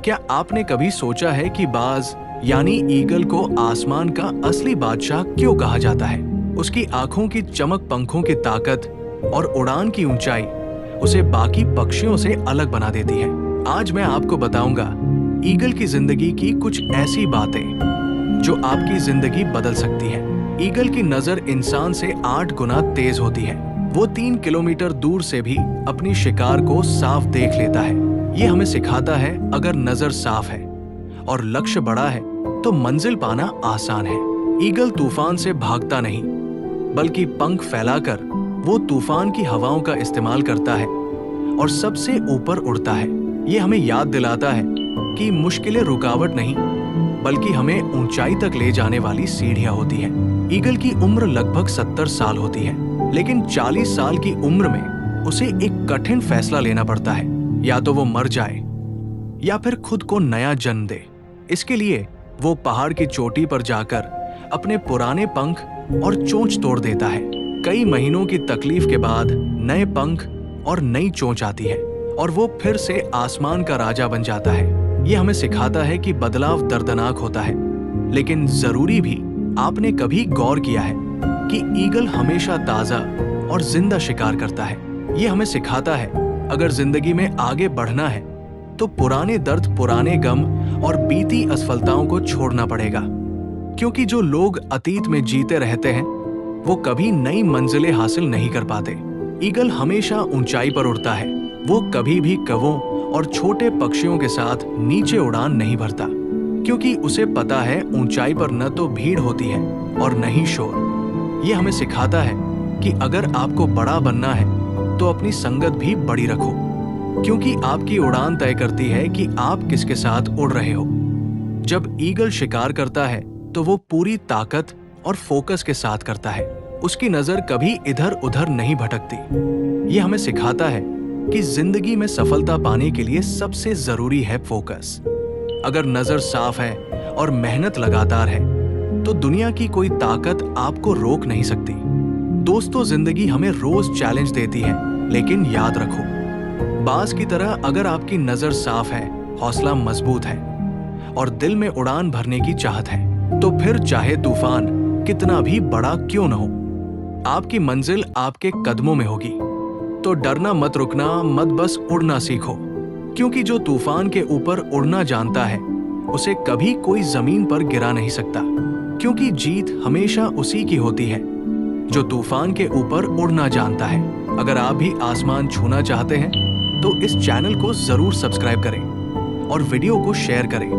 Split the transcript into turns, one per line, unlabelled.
क्या आपने कभी सोचा है कि बाज यानी ईगल को आसमान का असली बादशाह क्यों कहा जाता है? उसकी आंखों की चमक, पंखों की ताकत और उड़ान की ऊंचाई उसे बाकी पक्षियों से अलग बना देती है। आज मैं आपको बताऊंगा ईगल की जिंदगी की कुछ ऐसी बातें जो आपकी जिंदगी बदल सकती है। ईगल की नजर इंसान से 8 गुना तेज होती है। वो 3 किलोमीटर दूर से भी अपनी शिकार को साफ देख लेता है। ये हमें सिखाता है अगर नजर साफ है और लक्ष्य बड़ा है तो मंजिल पाना आसान है। ईगल तूफान से भागता नहीं, बल्कि पंख फैलाकर वो तूफान की हवाओं का इस्तेमाल करता है और सबसे ऊपर उड़ता है। ये हमें याद दिलाता है कि मुश्किलें रुकावट नहीं, बल्कि हमें ऊंचाई तक ले जाने वाली सीढ़ियां होती है। ईगल की उम्र लगभग 70 साल होती है, लेकिन 40 साल की उम्र में उसे एक कठिन फैसला लेना पड़ता है। या तो वो मर जाए या फिर खुद को नया जन्म दे। इसके लिए वो पहाड़ की चोटी पर जाकर अपने पुराने पंख और चोंच तोड़ देता है। कई महीनों की तकलीफ के बाद नए पंख और नई चोंच आती है और वो फिर से आसमान का राजा बन जाता है। ये हमें सिखाता है कि बदलाव दर्दनाक होता है, लेकिन जरूरी भी। आपने कभी गौर किया है कि ईगल हमेशा ताजा और जिंदा शिकार करता है? ये हमें सिखाता है अगर जिंदगी में आगे बढ़ना है तो पुराने दर्द, पुराने गम और बीती असफलताओं को छोड़ना पड़ेगा, क्योंकि जो लोग अतीत में जीते रहते हैं वो कभी नई मंजिलें हासिल नहीं कर पाते। ईगल हमेशा ऊंचाई पर उड़ता है। वो कभी भी कौवों और छोटे पक्षियों के साथ नीचे उड़ान नहीं भरता, क्योंकि उसे पता है ऊंचाई पर न तो भीड़ होती है और न ही शोर। ये हमें सिखाता है कि अगर आपको बड़ा बनना है तो अपनी संगत भी बड़ी रखो, क्योंकि आपकी उड़ान तय करती है कि आप किसके साथ उड़ रहे हो। जब ईगल शिकार करता है तो वो पूरी ताकत और फोकस के साथ करता है। उसकी नजर कभी इधर उधर नहीं भटकती। ये हमें सिखाता है कि जिंदगी में सफलता पाने के लिए सबसे जरूरी है फोकस। अगर नजर साफ है और मेहनत लगातार है तो दुनिया की कोई ताकत आपको रोक नहीं सकती। दोस्तों, जिंदगी हमें रोज चैलेंज देती है, लेकिन याद रखो, बाज की तरह अगर आपकी नजर साफ है, हौसला मजबूत है और दिल में उड़ान भरने की चाहत है, तो फिर चाहे तूफान कितना भी बड़ा क्यों न हो, आपकी मंजिल आपके कदमों में होगी। तो डरना मत, रुकना मत, बस उड़ना सीखो, क्योंकि जो तूफान के ऊपर उड़ना जानता है उसे कभी कोई जमीन पर गिरा नहीं सकता, क्योंकि जीत हमेशा उसी की होती है जो तूफान के ऊपर उड़ना जानता है। अगर आप भी आसमान छूना चाहते हैं तो इस चैनल को जरूर सब्सक्राइब करें और वीडियो को शेयर करें।